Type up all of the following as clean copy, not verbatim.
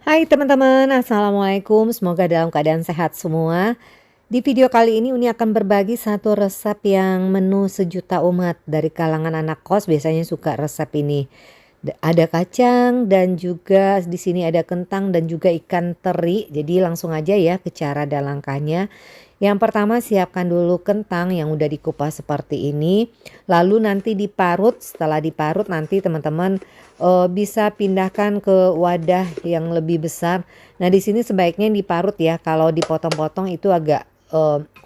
Hai teman-teman, assalamualaikum. Semoga dalam keadaan sehat semua. Di video kali ini Uni akan berbagi satu resep yang menu sejuta umat dari kalangan anak kos biasanya suka resep ini. Ada kacang dan juga di sini ada kentang dan juga ikan teri. Jadi langsung aja ya ke cara dan langkahnya. Yang pertama siapkan dulu kentang yang udah dikupas seperti ini. Lalu nanti diparut. Setelah diparut nanti teman-teman bisa pindahkan ke wadah yang lebih besar. Nah di sini sebaiknya diparut ya. Kalau dipotong-potong itu agak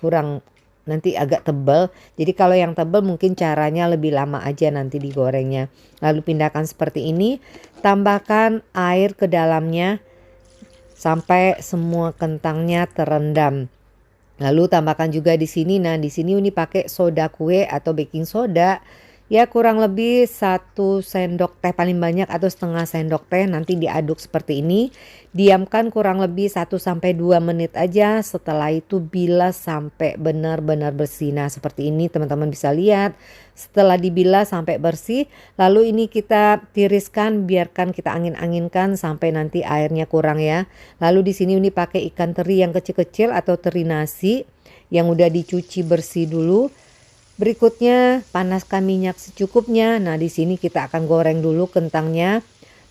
kurang, nanti agak tebal. Jadi kalau yang tebal mungkin caranya lebih lama aja nanti digorengnya. Lalu pindahkan seperti ini. Tambahkan air ke dalamnya sampai semua kentangnya terendam. Lalu tambahkan juga di sini. Nah, di sini Uni pakai soda kue atau baking soda. Ya kurang lebih 1 sendok teh paling banyak atau setengah sendok teh, nanti diaduk seperti ini. Diamkan kurang lebih 1 sampai 2 menit aja. Setelah itu bilas sampai benar-benar bersih. Nah, seperti ini teman-teman bisa lihat. Setelah dibilas sampai bersih, lalu ini kita tiriskan, biarkan kita angin-anginkan sampai nanti airnya kurang ya. Lalu di sini Uni pakai ikan teri yang kecil-kecil atau teri nasi yang udah dicuci bersih dulu. Berikutnya panaskan minyak secukupnya. Nah, di sini kita akan goreng dulu kentangnya.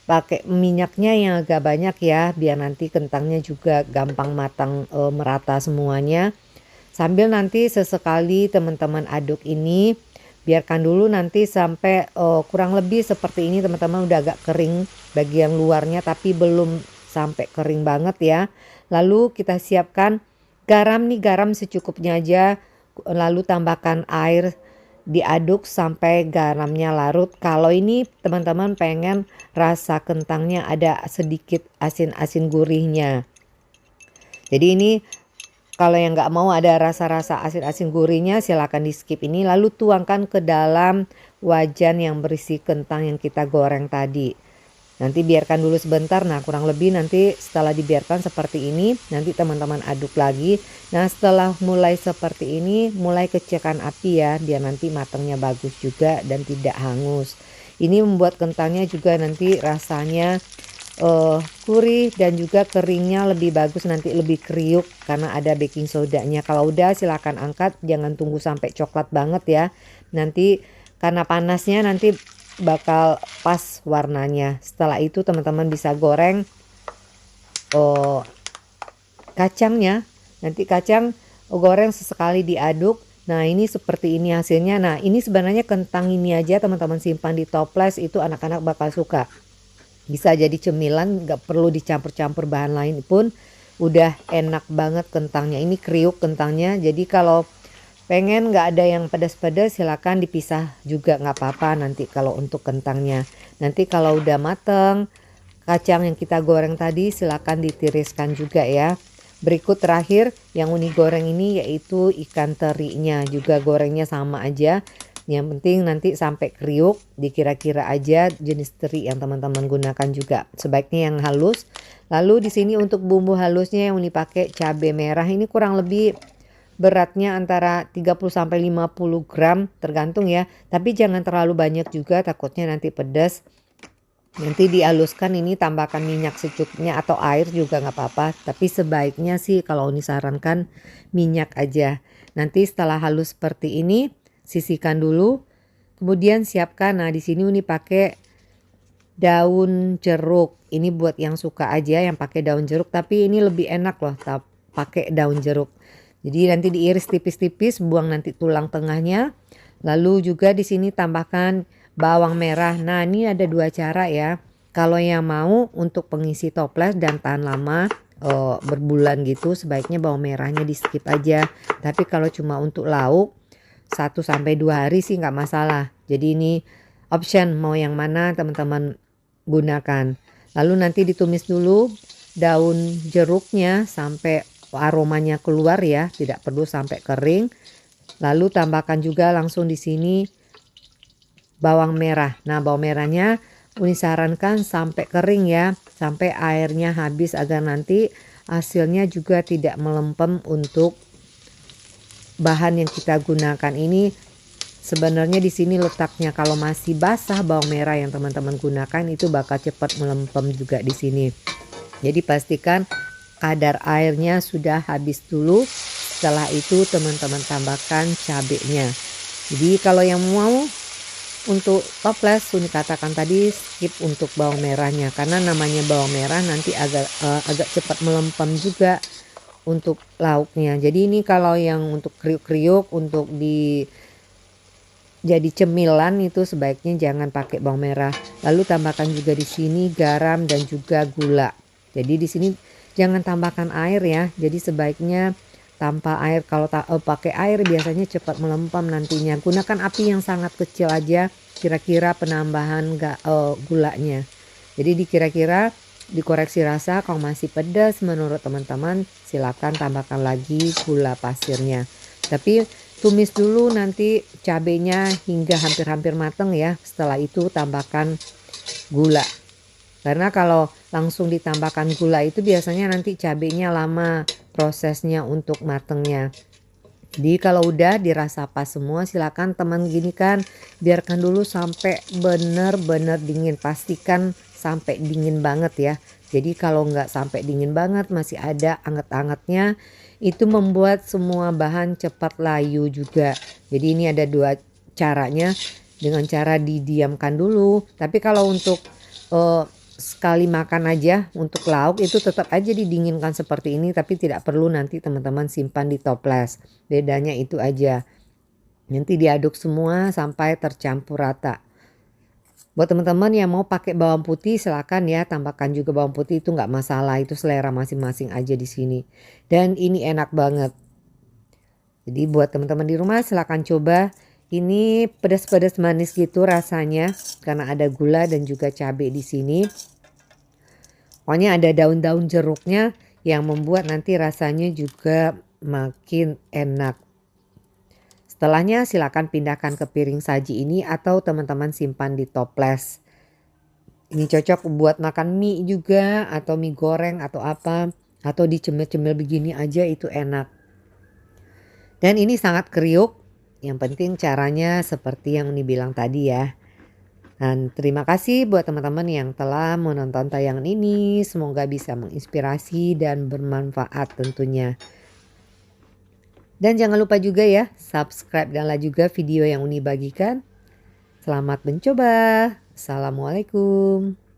Pakai minyaknya yang agak banyak ya, biar nanti kentangnya juga gampang matang merata semuanya. Sambil nanti sesekali teman-teman aduk ini. Biarkan dulu nanti sampai kurang lebih seperti ini teman-teman, udah agak kering bagian luarnya tapi belum sampai kering banget ya. Lalu kita siapkan garam nih, garam secukupnya aja. Lalu tambahkan air, diaduk sampai garamnya larut. Kalau ini teman-teman pengen rasa kentangnya ada sedikit asin-asin gurihnya. Jadi ini kalau yang nggak mau ada rasa-rasa asin-asin gurihnya silahkan di skip ini. Lalu tuangkan ke dalam wajan yang berisi kentang yang kita goreng tadi. Nanti biarkan dulu sebentar. Nah kurang lebih nanti setelah dibiarkan seperti ini, nanti teman-teman aduk lagi. Nah setelah mulai seperti ini, mulai kecilkan api ya, biar nanti matangnya bagus juga dan tidak hangus. Ini membuat kentangnya juga nanti rasanya gurih dan juga keringnya lebih bagus, nanti lebih kriuk karena ada baking sodanya. Kalau udah silahkan angkat, jangan tunggu sampai coklat banget ya. Nanti karena panasnya nanti bakal pas warnanya. Setelah itu teman-teman bisa goreng kacangnya. Nanti kacang goreng sesekali diaduk. Nah ini seperti ini hasilnya. Nah ini sebenarnya kentang ini aja teman-teman simpan di toples, itu anak-anak bakal suka. Bisa jadi cemilan, gak perlu dicampur-campur bahan lain pun udah enak banget kentangnya. Ini kriuk kentangnya, jadi kalau pengen gak ada yang pedas-pedas silakan dipisah juga gak apa-apa nanti kalau untuk kentangnya. Nanti kalau udah mateng kacang yang kita goreng tadi silakan ditiriskan juga ya. Berikut terakhir yang Uni goreng ini yaitu ikan terinya, juga gorengnya sama aja. Yang penting nanti sampai kriuk, dikira-kira aja jenis teri yang teman-teman gunakan juga. Sebaiknya yang halus. Lalu di sini untuk bumbu halusnya yang Uni pakai cabai merah, ini kurang lebih beratnya antara 30 sampai 50 gram tergantung ya. Tapi jangan terlalu banyak juga, takutnya nanti pedas. Nanti dihaluskan, ini tambahkan minyak secukupnya atau air juga nggak apa-apa. Tapi sebaiknya sih kalau Uni sarankan minyak aja. Nanti setelah halus seperti ini, sisihkan dulu. Kemudian siapkan. Nah di sini Uni pakai daun jeruk. Ini buat yang suka aja yang pakai daun jeruk. Tapi ini lebih enak loh pakai daun jeruk. Jadi nanti diiris tipis-tipis, buang nanti tulang tengahnya. Lalu juga di sini tambahkan bawang merah. Nah ini ada 2 cara ya. Kalau yang mau untuk pengisi toples dan tahan lama berbulan gitu, sebaiknya bawang merahnya di skip aja. Tapi kalau cuma untuk lauk 1 sampai 2 hari sih nggak masalah. Jadi ini option mau yang mana teman-teman gunakan. Lalu nanti ditumis dulu daun jeruknya sampai aromanya keluar ya, tidak perlu sampai kering. Lalu tambahkan juga langsung di sini bawang merah. Nah bawang merahnya Uni sarankan sampai kering ya, sampai airnya habis agar nanti hasilnya juga tidak melempem untuk bahan yang kita gunakan ini. Sebenarnya di sini letaknya, kalau masih basah bawang merah yang teman-teman gunakan itu bakal cepat melempem juga di sini. Jadi pastikan kadar airnya sudah habis dulu. Setelah itu teman-teman tambahkan cabenya. Jadi kalau yang mau untuk toples, Uni katakan tadi skip untuk bawang merahnya, karena namanya bawang merah nanti agak cepat melempem juga untuk lauknya. Jadi ini kalau yang untuk kriuk-kriuk untuk jadi cemilan itu sebaiknya jangan pakai bawang merah. Lalu tambahkan juga di sini garam dan juga gula. Jadi di sini jangan tambahkan air ya. Jadi sebaiknya tanpa air. Kalau pakai air biasanya cepat melempem nantinya. Gunakan api yang sangat kecil aja kira-kira penambahan gulanya. Jadi dikira-kira dikoreksi rasa, kalau masih pedas menurut teman-teman silakan tambahkan lagi gula pasirnya. Tapi tumis dulu nanti cabenya hingga hampir-hampir mateng ya. Setelah itu tambahkan gula. Karena kalau langsung ditambahkan gula itu biasanya nanti cabenya lama prosesnya untuk matengnya. Jadi kalau udah dirasa pas semua silakan teman gini kan biarkan dulu sampai bener-bener dingin. Pastikan sampai dingin banget ya. Jadi kalau nggak sampai dingin banget masih ada anget-angetnya itu membuat semua bahan cepat layu juga. Jadi ini ada dua caranya, dengan cara didiamkan dulu. Tapi kalau untuk sekali makan aja untuk lauk itu tetap aja didinginkan seperti ini, tapi tidak perlu nanti teman-teman simpan di toples. Bedanya itu aja. Nanti diaduk semua sampai tercampur rata. Buat teman-teman yang mau pakai bawang putih silakan ya, tambahkan juga bawang putih, itu nggak masalah, itu selera masing-masing aja di sini. Dan ini enak banget. Jadi buat teman-teman di rumah silakan coba. Ini pedas-pedas manis gitu rasanya karena ada gula dan juga cabai di sini. Pokoknya ada daun-daun jeruknya yang membuat nanti rasanya juga makin enak. Setelahnya silakan pindahkan ke piring saji ini atau teman-teman simpan di toples. Ini cocok buat makan mie juga atau mie goreng atau apa. Atau dicemil-cemil begini aja itu enak. Dan ini sangat kriuk. Yang penting caranya seperti yang Uni bilang tadi ya. Dan terima kasih buat teman-teman yang telah menonton tayangan ini. Semoga bisa menginspirasi dan bermanfaat tentunya. Dan jangan lupa juga ya subscribe dan like juga video yang Uni bagikan. Selamat mencoba. Assalamualaikum.